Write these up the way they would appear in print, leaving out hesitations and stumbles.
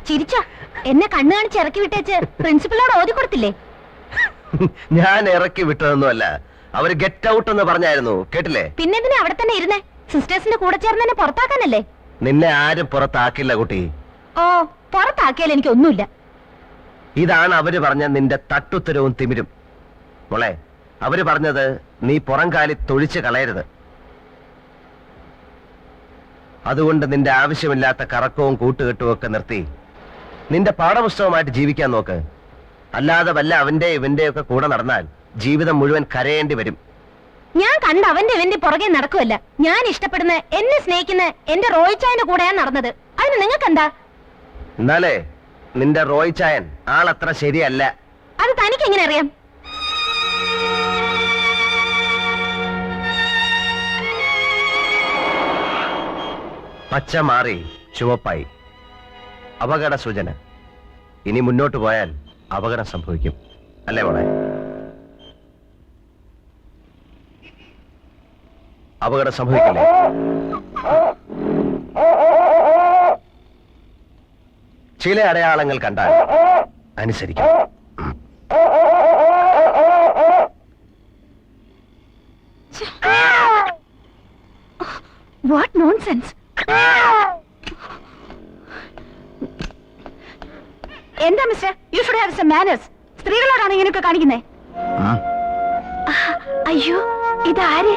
ചിരിച്ച എന്നെ കണ്ണു കാണിച്ച് ഇറക്കി വിട്ടേച്ച് പ്രിൻസിപ്പളിനോട് ഓതി കൊടുത്തില്ലേ? ഞാൻ ഇറക്കി വിട്ടതൊന്നുമല്ല, അവര് ഗെറ്റ് ഔട്ട് എന്ന് പറഞ്ഞായിരുന്നു, കേട്ടില്ലേ? പിന്നെന്തിനാ അവിടെ തന്നെ ഇരുന്നേ? സിസ്റ്റേഴ്സിന്റെ കൂടെ ചേർന്ന് എന്നെ പുറത്താക്കാനല്ലേ? നിന്നെ ആരും പുറത്താക്കില്ല കുട്ടി. ഓ, പുറത്താക്കിയാൽ എനിക്ക് ഒന്നുമില്ല. ഇതാണ് അവര് പറഞ്ഞ നിന്റെ തട്ടുത്തരവും തിമിരും. മോളെ, അവര് പറഞ്ഞത് നീ പുറം കാലി തൊഴിച്ച് കളയരുത്. അതുകൊണ്ട് നിന്റെ ആവശ്യമില്ലാത്ത കറക്കവും കൂട്ടുകെട്ടും ഒക്കെ നിർത്തി നിന്റെ പാഠപുസ്തകമായിട്ട് ജീവിക്കാൻ നോക്ക്. അല്ലാതെ വല്ല അവന്റെ ഇവന്റെ ഒക്കെ കൂടെ നടന്നാൽ ജീവിതം മുഴുവൻ കരയേണ്ടി വരും. ഞാൻ കണ്ട അവന്റെ ഇവന്റെ പുറകെ നടക്കുമല്ല. ഞാൻ ഇഷ്ടപ്പെടുന്ന, എന്നെ സ്നേഹിക്കുന്ന എന്റെ റോയിച്ചായന്റെ കൂടെയാണ് നടന്നത്. അതിന് നിങ്ങൾക്കെന്താ? എന്നാലേ നിന്റെ റോയ് ചായൻ ആളത്ര ശരിയല്ല. അത് തനിക്ക് എങ്ങനെ അറിയാം? പച്ച മാറി ചുവപ്പായി. അപകട സൂചന. ഇനി മുന്നോട്ട് പോയാൽ അപകടം സംഭവിക്കും, അല്ലേ മോളെ? അപകടം സംഭവിക്കില്ലേ? ചില അടയാളങ്ങൾ കണ്ടാൽ അനുസരിക്കണം. What nonsense! എന്താ mister, you should have some manners. സ്ത്രീകളോടാണ് ഇങ്ങനെയൊക്കെ കാണിക്കുന്നേ? അയ്യോ, ഇതാര്?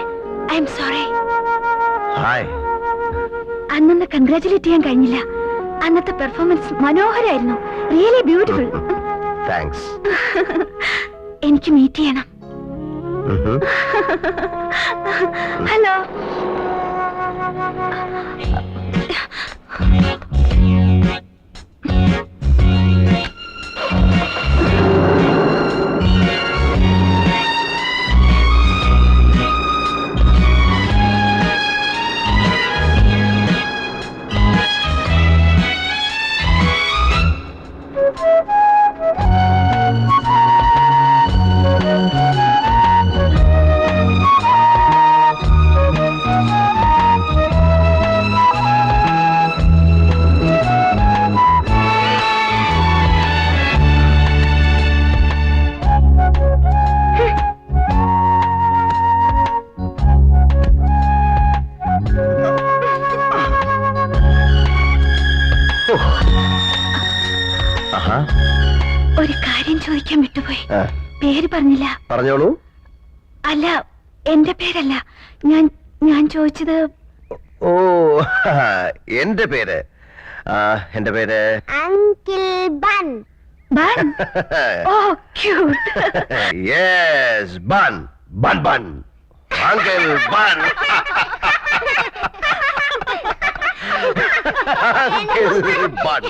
I am sorry. ഹായ്. അന്നൊന്ന് കൺഗ്രാറ്റുലേറ്റ് ചെയ്യാൻ കഴിഞ്ഞില്ല. അന്നത്തെ പെർഫോമൻസ് മനോഹരായിരുന്നു. Really beautiful. താങ്ക്സ്. എനിക്ക് മീറ്റ് ചെയ്യണം. ഹലോ. ഒരു കാര്യം ചോദിക്കാൻ വിട്ടുപോയി. പേര് പറഞ്ഞില്ല. പറഞ്ഞോളൂ. അല്ല, എന്റെ പേരല്ല. ഞാൻ ചോദിച്ചത്. ഓ, എന്റെ പേര് അങ്കിൾ ബൺ. ബൺ? ഓ, cute. Yes, bun bun bun. Uncle bun. Uncle bun.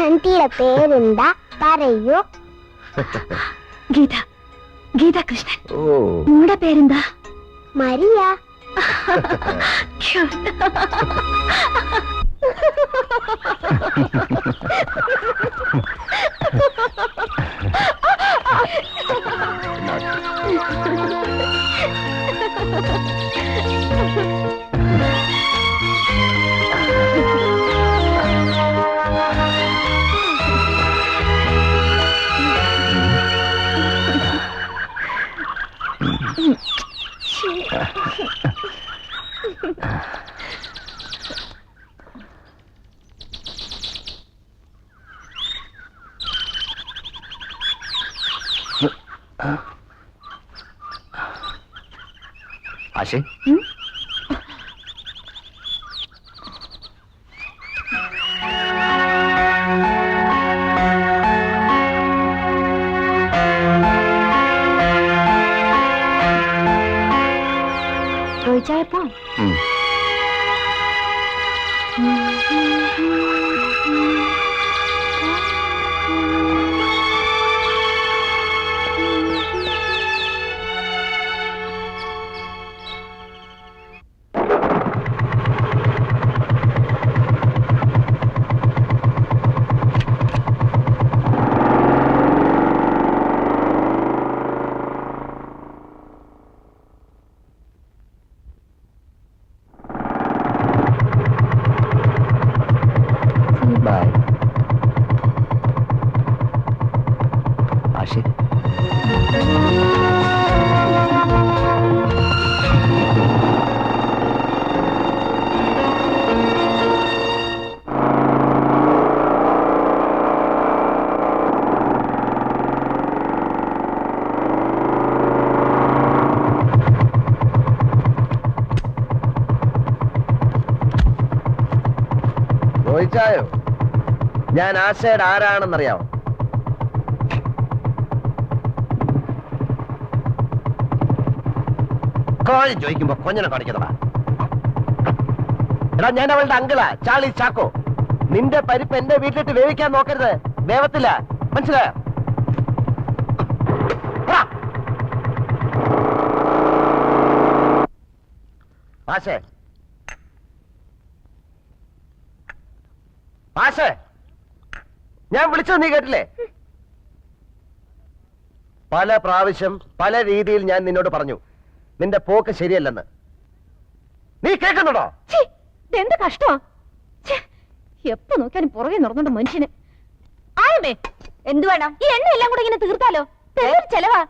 ആന്റിയുടെ പേരെന്താ പറയൂ? ഗീത. ഗീത കൃഷ്ണൻ. ഓ, നിങ്ങളുടെ പേരെന്താ? മരിയ. ആശേ, ചോദിച്ചായപ്പോ ഞാൻ ആശയുടെ ആരാണെന്നറിയാമോ? കോഴി ചോദിക്കുമ്പോ കൊഞ്ഞനെ കാണിക്കുന്നതാ. എടാ, ഞാൻ അവളുടെ അങ്കിളാ, ചാർലി ചാക്കോ. നിന്റെ പരിപ്പ് എന്റെ വീട്ടിലിട്ട് വേവിക്കാൻ നോക്കരുത്, വേവത്തില്ല, മനസ്സിലായോ? ആശേ, ആശേ, ഞാൻ വിളിച്ചത് നീ കേട്ടില്ലേ? പല പ്രാവശ്യം പല രീതിയിൽ ഞാൻ നിന്നോട് പറഞ്ഞു നിന്റെ പോക്ക് ശരിയല്ലെന്ന്. നീ കേൾക്കുന്നുണ്ടോ? എന്ത് കഷ്ടമാ! എപ്പോ നോക്കിയാലും പുറകെ നടന്നുണ്ട് മനുഷ്യന്. ആയമേ, എന്ത് വേണം? ഈ എണ്ണ എല്ലാം കൂടെ ഇങ്ങനെ തീർത്താലോ? ചെലവാ.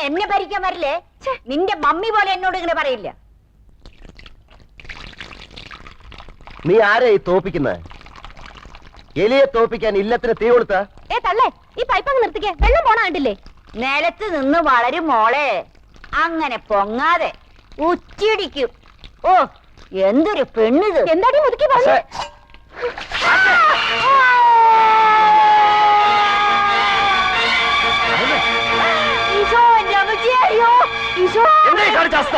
എന്നെ ഭരിക്കാൻ വരില്ലേ? നിന്റെ മമ്മി പോലെ എന്നോട് ഇങ്ങനെ പറയില്ല. നീ ആരെ ഈ തോപ്പിക്കുന്നത്? എലിയെ തോപ്പിക്കാൻ ഇല്ലത്തിന് തീ കൊടുത്ത? തള്ളേ, ഈ പൈപ്പങ്ങ് നിർത്തിക്കേ, വെള്ളം പോണ കണ്ടില്ലേ? നിലത്ത് നിന്ന് വളരും മോളെ, അങ്ങനെ പൊങ്ങാതെ ഉച്ചിടിക്കും. ഓ, എന്തൊരു പെണ്ണിത്! എന്താടി മുതുക്കി പറഞ്ഞു? ഈശോ, എന്റെ അമ്മച്ചിയെ, അയ്യോ, ഈശോ! എന്താ ഈ കാണിച്ച അവസ്ഥ?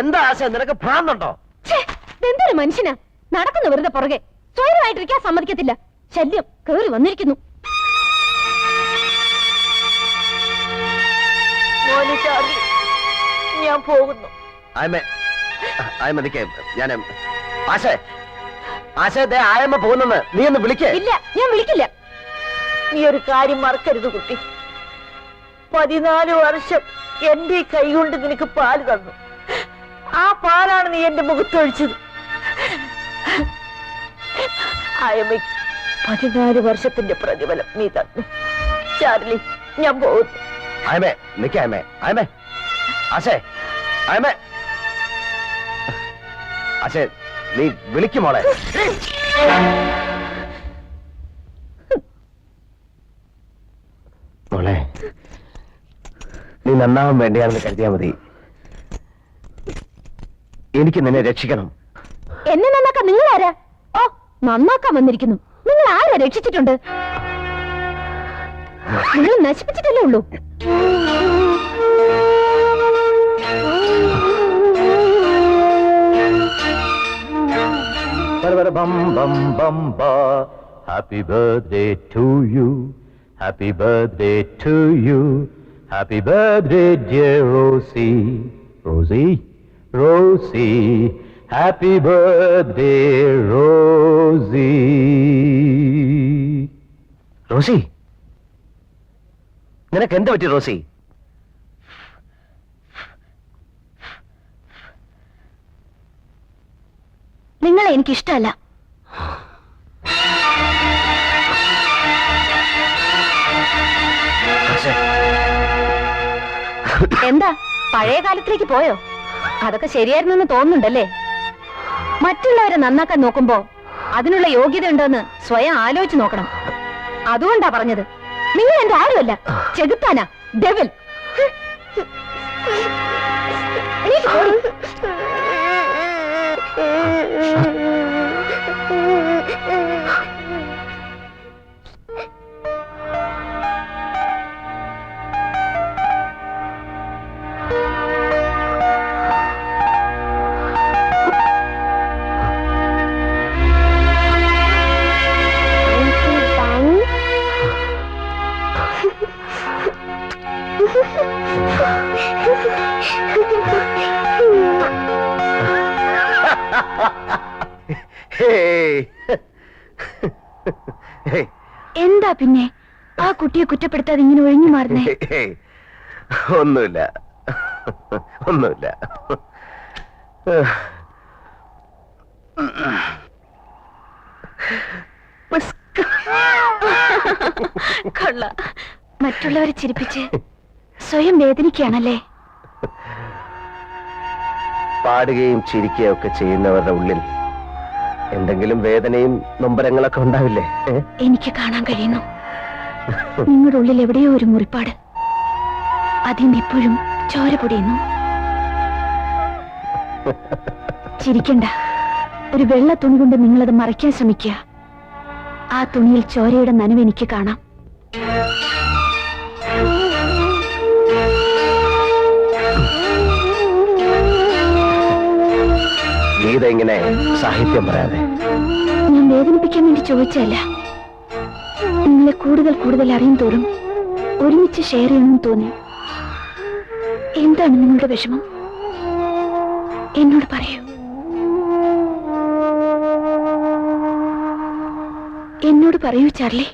എന്താ ആശ, നിനക്ക് ഭ്രാന്തുണ്ടോ? എന്തൊരു മനുഷ്യനാ! നടക്കുന്നു വെറുതെ പുറകെ, സ്വയമായിട്ടിരിക്കാൻ സമ്മതിക്കത്തില്ല. ശല്യം കേറി വന്നിരിക്കുന്നു. ഞാൻ പോകുന്നു. ഞാൻ ആശേ, ആശേ, ആയമ്മ പോകുന്നെന്ന് നീ ഒന്ന് വിളിക്കേ. ഇല്ല, ഞാൻ വിളിക്കില്ല. നീ ഒരു കാര്യം മറക്കരുത് കുട്ടി. 14 വർഷം എന്റെ കൈ കൊണ്ട് നിനക്ക് പാല് തന്നു. ആ പാലാണ് നീ എന്റെ മുഖത്തൊഴിച്ചത്. ആയമ്മയ്ക്ക് 14 വർഷത്തിന്റെ പ്രതിഫലം നീ തന്നു. ചാർലി, ഞാൻ പോകുന്നു. ആയമേ, നിക്കേ ആയമേ, ആയമേ, ആശേ, ആയമേ, ആശേ, നീ വിളിക്കുമോളെ. മോളെ, നീ നന്നാവാൻ വേണ്ടിയാണെന്ന് കരുതിയാ മതി. എനിക്ക് നിന്നെ രക്ഷിക്കണം. എന്നെ നന്നാക്കാൻ നിങ്ങൾ ആരാ? ഓ, നന്നാക്കാൻ വന്നിരിക്കുന്നു. നിങ്ങൾ ആരാ രക്ഷിച്ചിട്ടുണ്ട്? നിങ്ങൾ നശിപ്പിച്ചിട്ടല്ലേ ഉള്ളൂ. Happy birthday to you, happy birthday to you, happy birthday dear Rosie, Rosie, Rosie, happy birthday Rosie. Rosie, നിനക്ക് എന്താ പറ്റി റോസി? നിങ്ങളെ എനിക്കിഷ്ടമല്ല. എന്താ, പഴയ കാലത്തിലേക്ക് പോയോ? അതൊക്കെ ശരിയായിരുന്നെന്ന് തോന്നുന്നുണ്ടല്ലേ? മറ്റുള്ളവരെ നന്നാക്കാൻ നോക്കുമ്പോ അതിനുള്ള യോഗ്യത ഉണ്ടോന്ന് സ്വയം ആലോചിച്ച് നോക്കണം. അതുകൊണ്ടാ പറഞ്ഞത്. നിങ്ങൾ എന്റെ ആരുമല്ല, ചെകുത്താനാ, ഡെവിൽ. എന്താ പിന്നെ ആ കുട്ടിയെ കുറ്റപ്പെടുത്താതെ ഇങ്ങനെ ഒഴിഞ്ഞു മാറുന്നേ? ഒന്നുമില്ല, ഒന്നുമില്ല. കൊള്ള, മറ്റുള്ളവരെ ചിരിപ്പിച്ച് സ്വയം വേദനിക്കുകയാണല്ലേ? പാടുകയും ചിരിക്കുകയും ഒക്കെ ചെയ്യുന്നവരുടെ ഉള്ളിൽ എന്തെങ്കിലും വേദനയും നൊമ്പരങ്ങളൊക്കെ ഉണ്ടാവില്ലേ? എനിക്ക് കാണാൻ കഴിയുന്നു. നിങ്ങളുടെ ഉള്ളിൽ എവിടെയോ ഒരു മുറിപ്പാട്. അതിന് ഇപ്പോഴും ചോര പൊടിയുന്നു. ചിരിക്കണ്ട. ഒരു വെള്ള തുണി കൊണ്ട് നിങ്ങളത് മറയ്ക്കാൻ ശ്രമിക്കുക. ആ തുണിയിൽ ചോരയുടെ നനവ് എനിക്ക് കാണാം. ഗീത ഇങ്ങനെ സാഹിത്യം പറയാതെ. ഞാൻ വേദനിപ്പിക്കാൻ വേണ്ടി ചോദിച്ചല്ല. നിങ്ങളെ കൂടുതൽ കൂടുതൽ അറിയും തോറും ഒരുമിച്ച് ഷെയർ ചെയ്യണമെന്ന് തോന്നി. എന്താണ് നിങ്ങളുടെ വിഷമം? എന്നോട് പറയൂ. എന്നോട് പറയൂ ചാർലി.